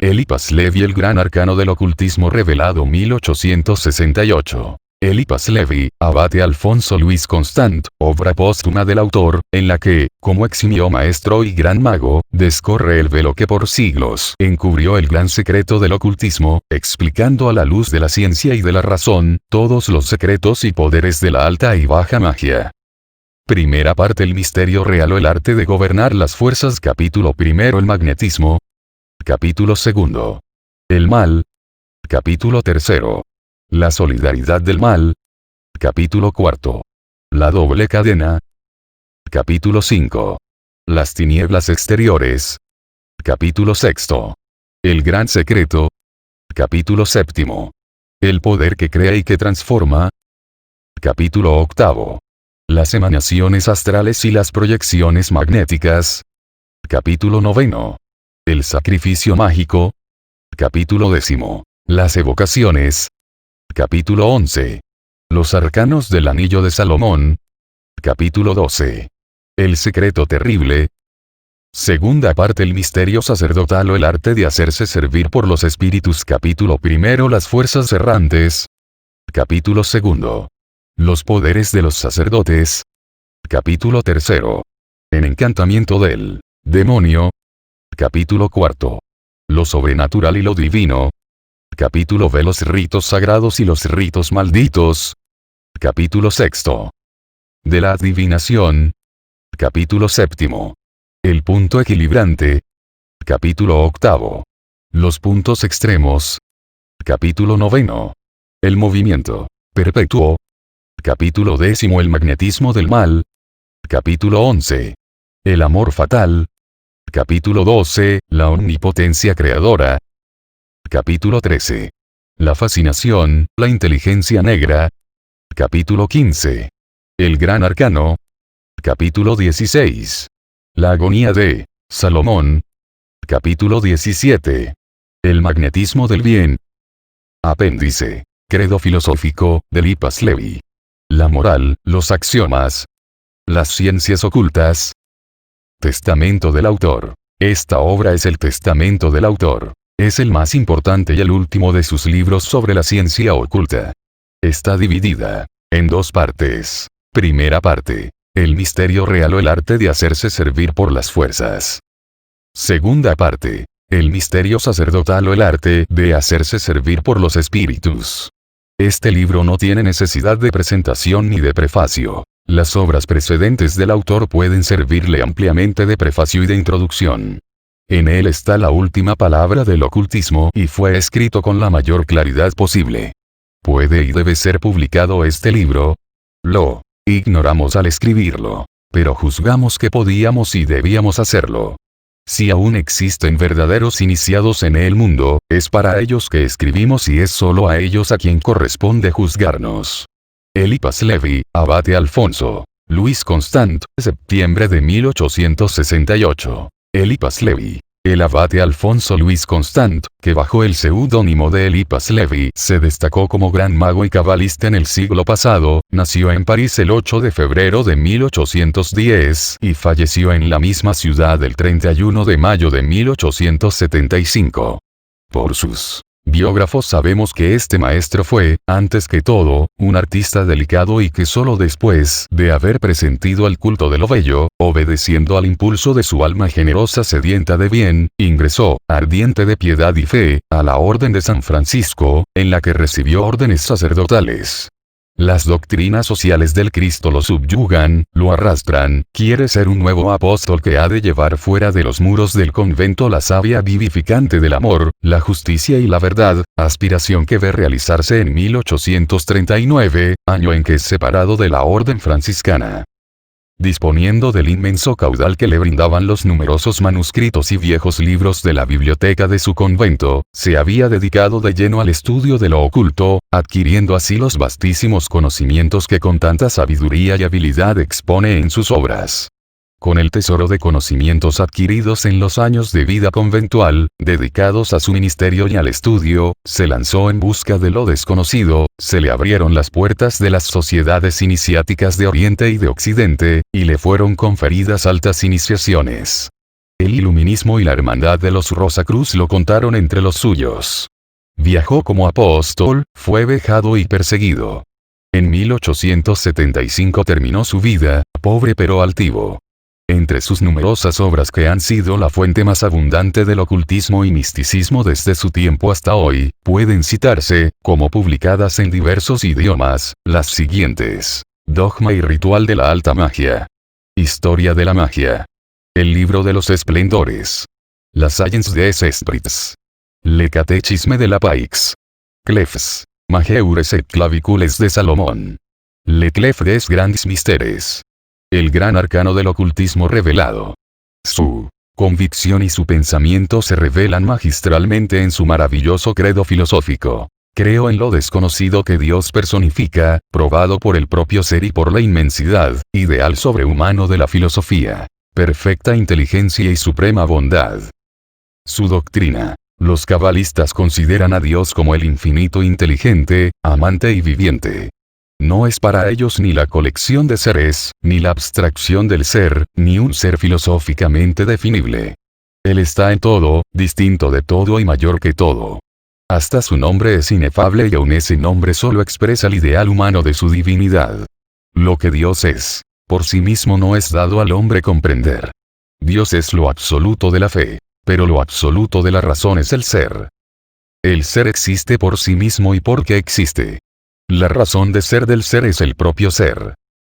Eliphas Levi, el gran arcano del ocultismo revelado 1868. Eliphas Levi, abate Alfonso Luis Constant, obra póstuma del autor, en la que, como eximio maestro y gran mago, descorre el velo que por siglos encubrió el gran secreto del ocultismo, explicando a la luz de la ciencia y de la razón, todos los secretos y poderes de la alta y baja magia. Primera parte: el misterio real o el arte de gobernar las fuerzas. Capítulo primero: el magnetismo. Capítulo segundo: el mal. Capítulo tercero: la solidaridad del mal. Capítulo cuarto: la doble cadena. Capítulo 5: las tinieblas exteriores. Capítulo sexto: el gran secreto. Capítulo séptimo: el poder que crea y que transforma. Capítulo octavo: las emanaciones astrales y las proyecciones magnéticas. Capítulo noveno: el sacrificio mágico. Capítulo décimo: las evocaciones. Capítulo 11: los arcanos del anillo de Salomón. Capítulo 12: el secreto terrible. Segunda parte: el misterio sacerdotal o el arte de hacerse servir por los espíritus. Capítulo primero: las fuerzas errantes. Capítulo segundo: los poderes de los sacerdotes. Capítulo tercero: el encantamiento del demonio. Capítulo cuarto: lo sobrenatural y lo divino. Capítulo V: los ritos sagrados y los ritos malditos. Capítulo sexto: de la adivinación. Capítulo séptimo: el punto equilibrante. Capítulo octavo: los puntos extremos. Capítulo noveno: el movimiento perpetuo. Capítulo décimo: el magnetismo del mal. Capítulo 11: el amor fatal. Capítulo 12: la omnipotencia creadora. Capítulo 13: la fascinación, la inteligencia negra. Capítulo 15: el gran arcano. Capítulo 16: la agonía de Salomón. Capítulo 17: el magnetismo del bien. Apéndice: credo filosófico, de Eliphas Levi. La moral, los axiomas. Las ciencias ocultas. Testamento del autor. Esta obra es el testamento del autor. Es el más importante y el último de sus libros sobre la ciencia oculta. Está dividida en dos partes. Primera parte: el misterio real o el arte de hacerse servir por las fuerzas. Segunda parte: el misterio sacerdotal o el arte de hacerse servir por los espíritus. Este libro no tiene necesidad de presentación ni de prefacio. Las obras precedentes del autor pueden servirle ampliamente de prefacio y de introducción. En él está la última palabra del ocultismo y fue escrito con la mayor claridad posible. ¿Puede y debe ser publicado este libro? Lo ignoramos al escribirlo, pero juzgamos que podíamos y debíamos hacerlo. Si aún existen verdaderos iniciados en el mundo, es para ellos que escribimos y es solo a ellos a quien corresponde juzgarnos. Eliphas Levi, abate Alfonso Luis Constant, septiembre de 1868. Eliphas Levi. El abate Alfonso Luis Constant, que bajo el seudónimo de Eliphas Levi se destacó como gran mago y cabalista en el siglo pasado, nació en París el 8 de febrero de 1810 y falleció en la misma ciudad el 31 de mayo de 1875. Por sus biógrafos sabemos que este maestro fue, antes que todo, un artista delicado y que solo después de haber presentido el culto de lo bello, obedeciendo al impulso de su alma generosa sedienta de bien, ingresó, ardiente de piedad y fe, a la Orden de San Francisco, en la que recibió órdenes sacerdotales. Las doctrinas sociales del Cristo lo subyugan, lo arrastran, quiere ser un nuevo apóstol que ha de llevar fuera de los muros del convento la savia vivificante del amor, la justicia y la verdad, aspiración que ve realizarse en 1839, año en que es separado de la orden franciscana. Disponiendo del inmenso caudal que le brindaban los numerosos manuscritos y viejos libros de la biblioteca de su convento, se había dedicado de lleno al estudio de lo oculto, adquiriendo así los vastísimos conocimientos que con tanta sabiduría y habilidad expone en sus obras. Con el tesoro de conocimientos adquiridos en los años de vida conventual, dedicados a su ministerio y al estudio, se lanzó en busca de lo desconocido, se le abrieron las puertas de las sociedades iniciáticas de Oriente y de Occidente, y le fueron conferidas altas iniciaciones. El iluminismo y la hermandad de los Rosacruz lo contaron entre los suyos. Viajó como apóstol, fue vejado y perseguido. En 1875 terminó su vida, pobre pero altivo. Entre sus numerosas obras que han sido la fuente más abundante del ocultismo y misticismo desde su tiempo hasta hoy, pueden citarse, como publicadas en diversos idiomas, las siguientes: Dogma y ritual de la alta magia. Historia de la magia. El libro de los esplendores. La Science des Esprits. Le Catéchisme de la Paix. Clefs. Majeures et clavicules de Salomón. Le Clef des Grands Mystères. El gran arcano del ocultismo revelado. Su convicción y su pensamiento se revelan magistralmente en su maravilloso credo filosófico. Creo en lo desconocido que Dios personifica, probado por el propio ser y por la inmensidad, ideal sobrehumano de la filosofía. Perfecta inteligencia y suprema bondad. Su doctrina. Los cabalistas consideran a Dios como el infinito inteligente, amante y viviente. No es para ellos ni la colección de seres, ni la abstracción del ser, ni un ser filosóficamente definible. Él está en todo, distinto de todo y mayor que todo. Hasta su nombre es inefable y aun ese nombre solo expresa el ideal humano de su divinidad. Lo que Dios es, por sí mismo no es dado al hombre comprender. Dios es lo absoluto de la fe, pero lo absoluto de la razón es el ser. El ser existe por sí mismo y porque existe. La razón de ser del ser es el propio ser.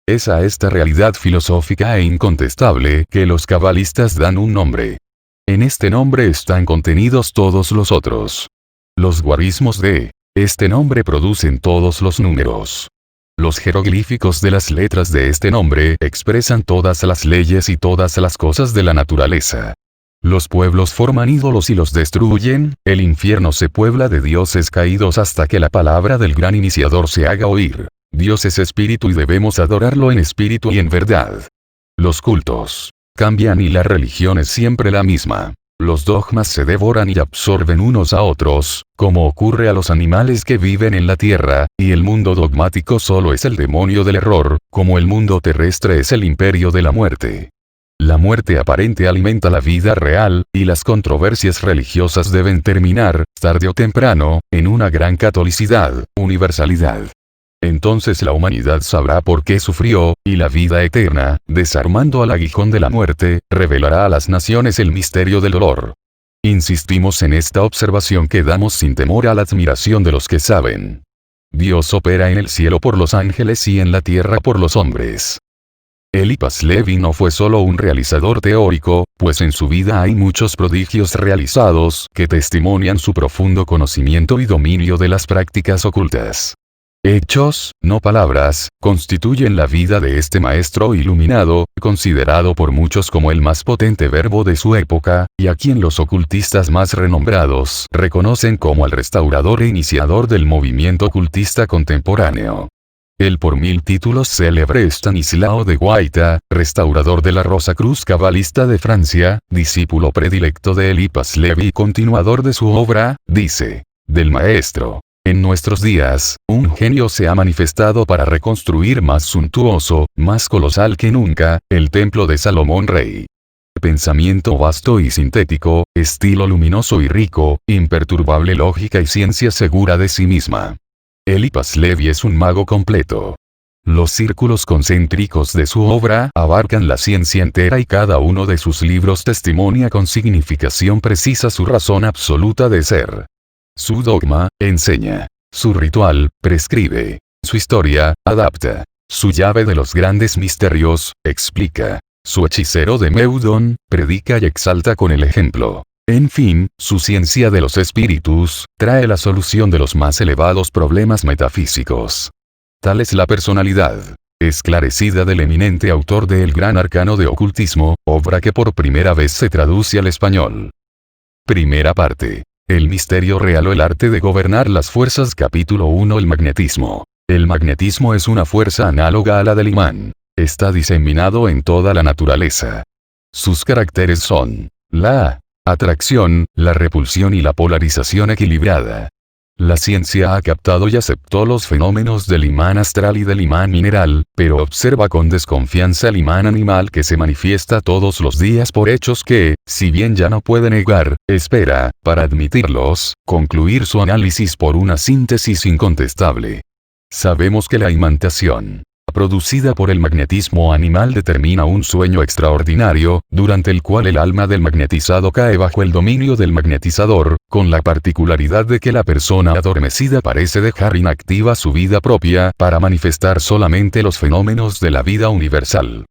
Es a esta realidad filosófica e incontestable que los cabalistas dan un nombre. En este nombre están contenidos todos los otros. Los guarismos de este nombre producen todos los números. Los jeroglíficos de las letras de este nombre expresan todas las leyes y todas las cosas de la naturaleza. Los pueblos forman ídolos y los destruyen, el infierno se puebla de dioses caídos hasta que la palabra del gran iniciador se haga oír. Dios es espíritu y debemos adorarlo en espíritu y en verdad. Los cultos cambian y la religión es siempre la misma. Los dogmas se devoran y absorben unos a otros, como ocurre a los animales que viven en la tierra, y el mundo dogmático solo es el demonio del error, como el mundo terrestre es el imperio de la muerte. La muerte aparente alimenta la vida real, y las controversias religiosas deben terminar, tarde o temprano, en una gran catolicidad, universalidad. Entonces la humanidad sabrá por qué sufrió, y la vida eterna, desarmando al aguijón de la muerte, revelará a las naciones el misterio del dolor. Insistimos en esta observación que damos sin temor a la admiración de los que saben. Dios opera en el cielo por los ángeles y en la tierra por los hombres. Eliphas Levi no fue solo un realizador teórico, pues en su vida hay muchos prodigios realizados que testimonian su profundo conocimiento y dominio de las prácticas ocultas. Hechos, no palabras, constituyen la vida de este maestro iluminado, considerado por muchos como el más potente verbo de su época, y a quien los ocultistas más renombrados reconocen como el restaurador e iniciador del movimiento ocultista contemporáneo. El por 1000 títulos célebre Estanislao de Guaita, restaurador de la Rosacruz cabalista de Francia, discípulo predilecto de Eliphas Levi y continuador de su obra, dice, del maestro. En nuestros días, un genio se ha manifestado para reconstruir más suntuoso, más colosal que nunca, el templo de Salomón Rey. Pensamiento vasto y sintético, estilo luminoso y rico, imperturbable lógica y ciencia segura de sí misma. Eliphas Levi es un mago completo. Los círculos concéntricos de su obra abarcan la ciencia entera y cada uno de sus libros testimonia con significación precisa su razón absoluta de ser. Su dogma, enseña. Su ritual, prescribe. Su historia, adapta. Su llave de los grandes misterios, explica. Su hechicero de Meudon, predica y exalta con el ejemplo. En fin, su ciencia de los espíritus, trae la solución de los más elevados problemas metafísicos. Tal es la personalidad esclarecida del eminente autor de El Gran Arcano de Ocultismo, obra que por primera vez se traduce al español. Primera parte. El misterio real o el arte de gobernar las fuerzas. Capítulo 1. El magnetismo. El magnetismo es una fuerza análoga a la del imán. Está diseminado en toda la naturaleza. Sus caracteres son la atracción, la repulsión y la polarización equilibrada. La ciencia ha captado y aceptó los fenómenos del imán astral y del imán mineral, pero observa con desconfianza el imán animal que se manifiesta todos los días por hechos que, si bien ya no puede negar, espera, para admitirlos, concluir su análisis por una síntesis incontestable. Sabemos que la imantación producida por el magnetismo animal determina un sueño extraordinario, durante el cual el alma del magnetizado cae bajo el dominio del magnetizador, con la particularidad de que la persona adormecida parece dejar inactiva su vida propia para manifestar solamente los fenómenos de la vida universal.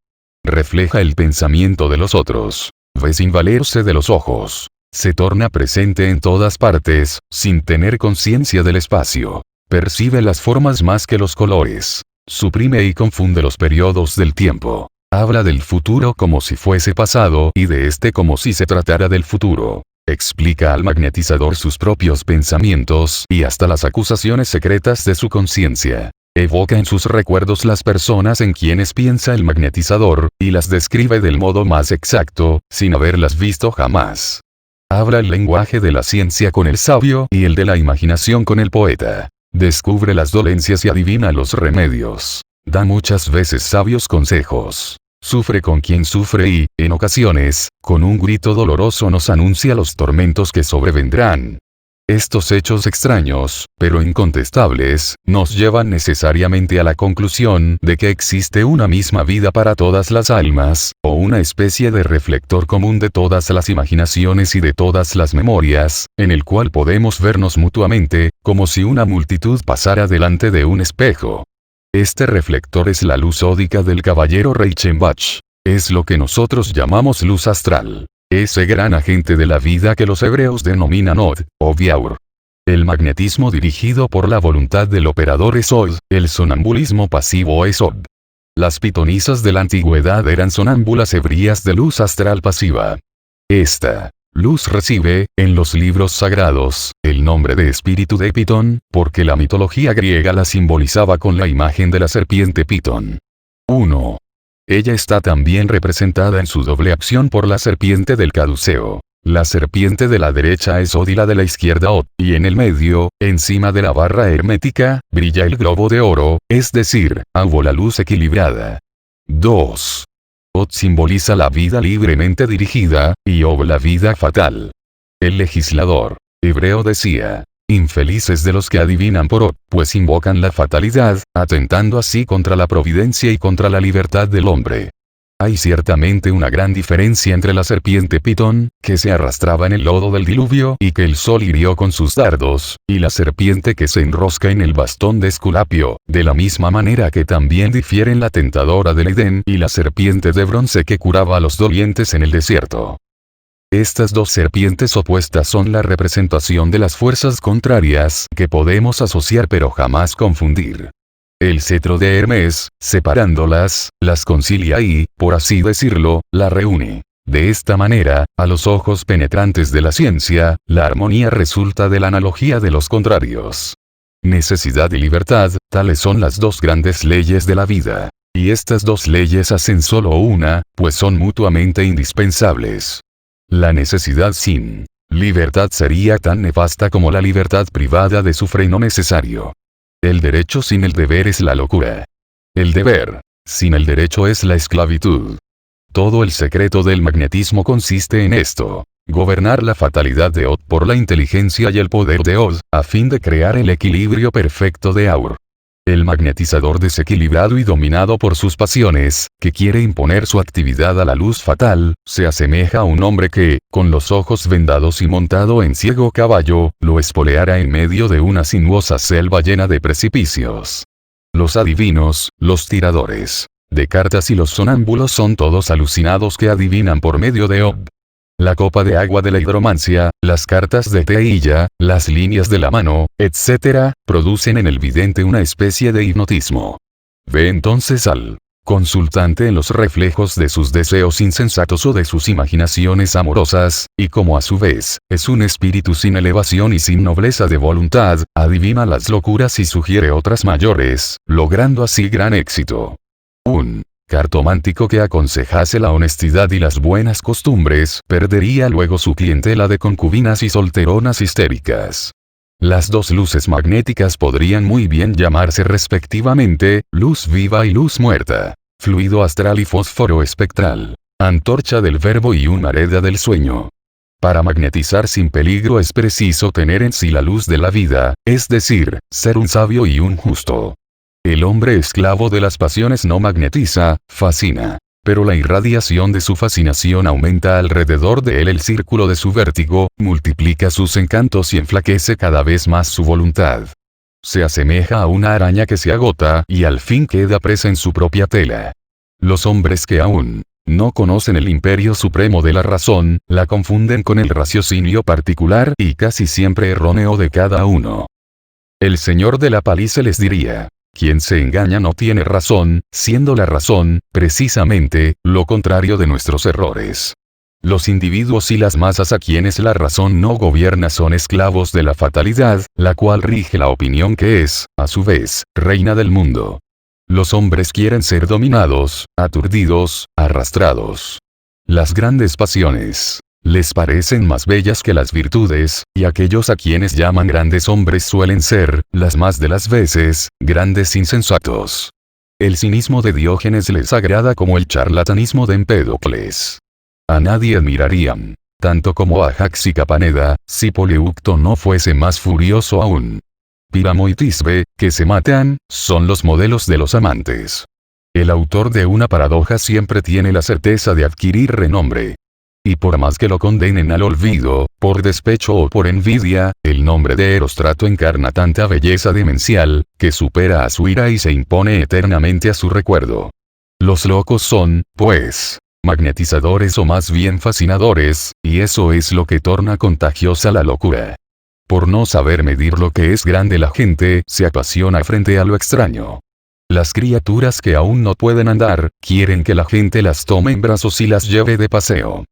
Refleja el pensamiento de los otros. Ve sin valerse de los ojos. Se torna presente en todas partes, sin tener conciencia del espacio. Percibe las formas más que los colores. Suprime y confunde los periodos del tiempo. Habla del futuro como si fuese pasado y de este como si se tratara del futuro. Explica al magnetizador sus propios pensamientos y hasta las acusaciones secretas de su conciencia. Evoca en sus recuerdos las personas en quienes piensa el magnetizador, y las describe del modo más exacto, sin haberlas visto jamás. Habla el lenguaje de la ciencia con el sabio y el de la imaginación con el poeta. Descubre las dolencias y adivina los remedios. Da muchas veces sabios consejos. Sufre con quien sufre y, en ocasiones, con un grito doloroso nos anuncia los tormentos que sobrevendrán. Estos hechos extraños, pero incontestables, nos llevan necesariamente a la conclusión de que existe una misma vida para todas las almas, o una especie de reflector común de todas las imaginaciones y de todas las memorias, en el cual podemos vernos mutuamente, como si una multitud pasara delante de un espejo. Este reflector es la luz ódica del caballero Reichenbach. Es lo que nosotros llamamos luz astral. Ese gran agente de la vida que los hebreos denominan Od, o Viaur. El magnetismo dirigido por la voluntad del operador es Od, el sonambulismo pasivo es Od. Las pitonisas de la antigüedad eran sonámbulas ebrías de luz astral pasiva. Esta luz recibe, en los libros sagrados, el nombre de espíritu de Pitón, porque la mitología griega la simbolizaba con la imagen de la serpiente Pitón. 1. Ella está también representada en su doble acción por la serpiente del caduceo. La serpiente de la derecha es Od y la de la izquierda Od, y en el medio, encima de la barra hermética, brilla el globo de oro, es decir, hubo la luz equilibrada. 2. Od simboliza la vida libremente dirigida, y Ob la vida fatal. El legislador hebreo decía: infelices de los que adivinan por Od, pues invocan la fatalidad, atentando así contra la providencia y contra la libertad del hombre. Hay ciertamente una gran diferencia entre la serpiente Pitón, que se arrastraba en el lodo del diluvio y que el sol hirió con sus dardos, y la serpiente que se enrosca en el bastón de Esculapio, de la misma manera que también difieren la tentadora del Edén y la serpiente de bronce que curaba a los dolientes en el desierto. Estas dos serpientes opuestas son la representación de las fuerzas contrarias que podemos asociar pero jamás confundir. El cetro de Hermes, separándolas, las concilia y, por así decirlo, la reúne. De esta manera, a los ojos penetrantes de la ciencia, la armonía resulta de la analogía de los contrarios. Necesidad y libertad, tales son las dos grandes leyes de la vida. Y estas dos leyes hacen solo una, pues son mutuamente indispensables. La necesidad sin libertad sería tan nefasta como la libertad privada de su freno necesario. El derecho sin el deber es la locura. El deber sin el derecho es la esclavitud. Todo el secreto del magnetismo consiste en esto: gobernar la fatalidad de Od por la inteligencia y el poder de Od, a fin de crear el equilibrio perfecto de Aur. El magnetizador desequilibrado y dominado por sus pasiones, que quiere imponer su actividad a la luz fatal, se asemeja a un hombre que, con los ojos vendados y montado en ciego caballo, lo espoleara en medio de una sinuosa selva llena de precipicios. Los adivinos, los tiradores de cartas y los sonámbulos son todos alucinados que adivinan por medio de Ob. La copa de agua de la hidromancia, las cartas de teilla, las líneas de la mano, etc., producen en el vidente una especie de hipnotismo. Ve entonces al consultante en los reflejos de sus deseos insensatos o de sus imaginaciones amorosas, y como a su vez, es un espíritu sin elevación y sin nobleza de voluntad, adivina las locuras y sugiere otras mayores, logrando así gran éxito. Un cartomántico que aconsejase la honestidad y las buenas costumbres perdería luego su clientela de concubinas y solteronas histéricas. Las dos luces magnéticas podrían muy bien llamarse respectivamente, luz viva y luz muerta, fluido astral y fósforo espectral, antorcha del verbo y humareda del sueño. Para magnetizar sin peligro es preciso tener en sí la luz de la vida, es decir, ser un sabio y un justo. El hombre esclavo de las pasiones no magnetiza, fascina. Pero la irradiación de su fascinación aumenta alrededor de él el círculo de su vértigo, multiplica sus encantos y enflaquece cada vez más su voluntad. Se asemeja a una araña que se agota y al fin queda presa en su propia tela. Los hombres que aún no conocen el imperio supremo de la razón, la confunden con el raciocinio particular y casi siempre erróneo de cada uno. El señor de la paliza les diría: quien se engaña no tiene razón, siendo la razón, precisamente, lo contrario de nuestros errores. Los individuos y las masas a quienes la razón no gobierna son esclavos de la fatalidad, la cual rige la opinión que es, a su vez, reina del mundo. Los hombres quieren ser dominados, aturdidos, arrastrados. Las grandes pasiones les parecen más bellas que las virtudes, y aquellos a quienes llaman grandes hombres suelen ser, las más de las veces, grandes insensatos. El cinismo de Diógenes les agrada como el charlatanismo de Empédocles. A nadie admirarían, tanto como a Ajax y Capaneda, si Poleucto no fuese más furioso aún. Píramo y Tisbe, que se matan, son los modelos de los amantes. El autor de una paradoja siempre tiene la certeza de adquirir renombre. Y por más que lo condenen al olvido, por despecho o por envidia, el nombre de Erostrato encarna tanta belleza demencial, que supera a su ira y se impone eternamente a su recuerdo. Los locos son, pues, magnetizadores o más bien fascinadores, y eso es lo que torna contagiosa la locura. Por no saber medir lo que es grande la gente, se apasiona frente a lo extraño. Las criaturas que aún no pueden andar, quieren que la gente las tome en brazos y las lleve de paseo.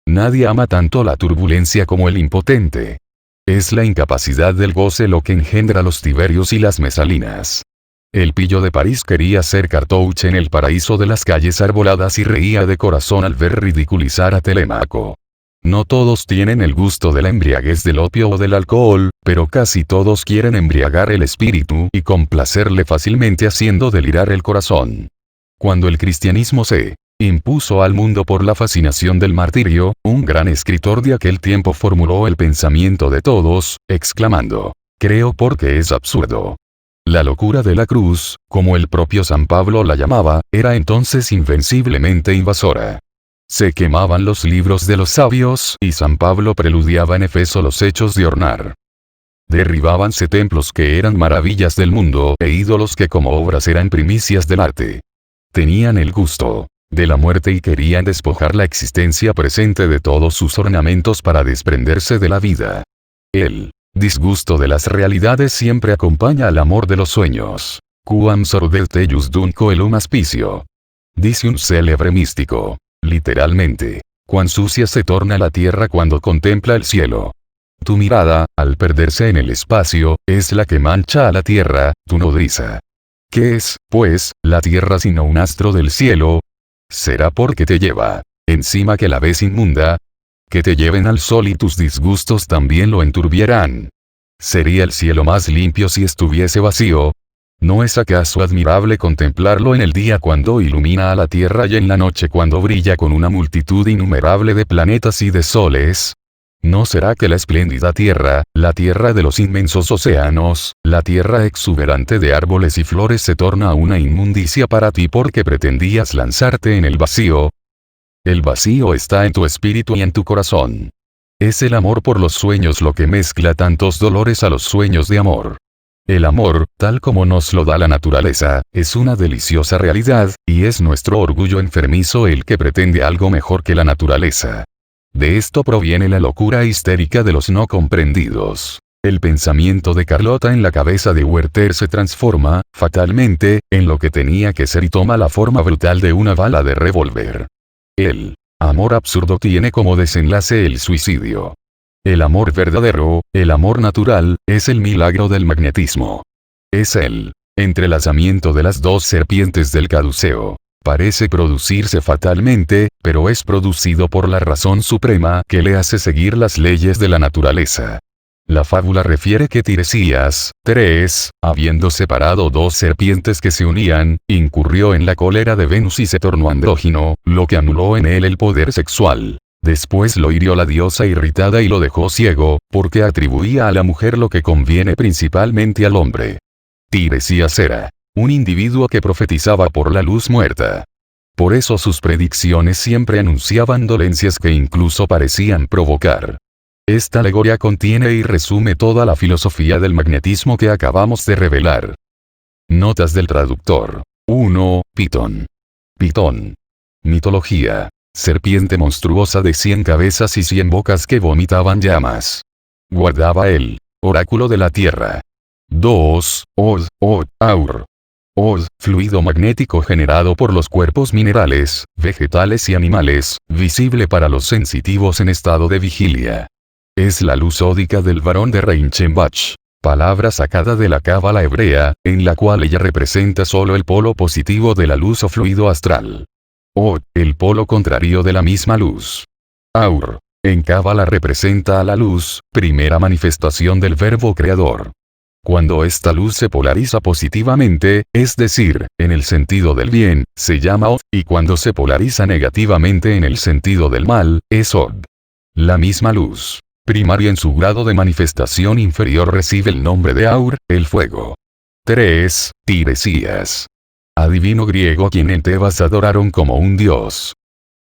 Nadie ama tanto la turbulencia como el impotente. Es la incapacidad del goce lo que engendra los Tiberios y las Mesalinas. El pillo de París quería ser Cartouche en el paraíso de las calles arboladas y reía de corazón al ver ridiculizar a Telémaco. No todos tienen el gusto de la embriaguez del opio o del alcohol, pero casi todos quieren embriagar el espíritu y complacerle fácilmente haciendo delirar el corazón. Cuando el cristianismo se impuso al mundo por la fascinación del martirio, un gran escritor de aquel tiempo formuló el pensamiento de todos, exclamando: creo porque es absurdo. La locura de la cruz, como el propio San Pablo la llamaba, era entonces invenciblemente invasora. Se quemaban los libros de los sabios y San Pablo preludiaba en Efeso los hechos de Ornar. Derribábanse templos que eran maravillas del mundo e ídolos que como obras eran primicias del arte. Tenían el gusto de la muerte y querían despojar la existencia presente de todos sus ornamentos para desprenderse de la vida. El disgusto de las realidades siempre acompaña al amor de los sueños. Quam sordet eius dum coelum aspicio. Dice un célebre místico. Literalmente, cuán sucia se torna la tierra cuando contempla el cielo. Tu mirada, al perderse en el espacio, es la que mancha a la tierra, tu nodriza. ¿Qué es, pues, la tierra sino un astro del cielo? ¿Será porque te lleva encima que la ves inmunda? Que te lleven al sol y tus disgustos también lo enturbierán. ¿Sería el cielo más limpio si estuviese vacío? ¿No es acaso admirable contemplarlo en el día cuando ilumina a la tierra y en la noche cuando brilla con una multitud innumerable de planetas y de soles? ¿No será que la espléndida tierra, la tierra de los inmensos océanos, la tierra exuberante de árboles y flores se torna una inmundicia para ti porque pretendías lanzarte en el vacío? El vacío está en tu espíritu y en tu corazón. Es el amor por los sueños lo que mezcla tantos dolores a los sueños de amor. El amor, tal como nos lo da la naturaleza, es una deliciosa realidad, y es nuestro orgullo enfermizo el que pretende algo mejor que la naturaleza. De esto proviene la locura histérica de los no comprendidos. El pensamiento de Carlota en la cabeza de Werther se transforma, fatalmente, en lo que tenía que ser y toma la forma brutal de una bala de revólver. El amor absurdo tiene como desenlace el suicidio. El amor verdadero, el amor natural, es el milagro del magnetismo. Es el entrelazamiento de las dos serpientes del caduceo. Parece producirse fatalmente, pero es producido por la razón suprema que le hace seguir las leyes de la naturaleza. La fábula refiere que Tiresias, Teres, habiendo separado dos serpientes que se unían, incurrió en la cólera de Venus y se tornó andrógino, lo que anuló en él el poder sexual. Después lo hirió la diosa irritada y lo dejó ciego, porque atribuía a la mujer lo que conviene principalmente al hombre. Tiresias era un individuo que profetizaba por la luz muerta. Por eso sus predicciones siempre anunciaban dolencias que incluso parecían provocar. Esta alegoría contiene y resume toda la filosofía del magnetismo que acabamos de revelar. Notas del traductor. 1. Pitón. Pitón. Mitología. Serpiente monstruosa de 100 cabezas y 100 bocas que vomitaban llamas. Guardaba el oráculo de la tierra. 2. Aur. Od, fluido magnético generado por los cuerpos minerales, vegetales y animales, visible para los sensitivos en estado de vigilia. Es la luz ódica del varón de Reichenbach, palabra sacada de la cábala hebrea, en la cual ella representa solo el polo positivo de la luz o fluido astral. Od, el polo contrario de la misma luz. Aur, en cábala representa a la luz, primera manifestación del verbo creador. Cuando esta luz se polariza positivamente, es decir, en el sentido del bien, se llama Od, y cuando se polariza negativamente en el sentido del mal, es Od. La misma luz, primaria en su grado de manifestación inferior, recibe el nombre de Aur, el fuego. 3. Tiresias. Adivino griego a quien en Tebas adoraron como un dios.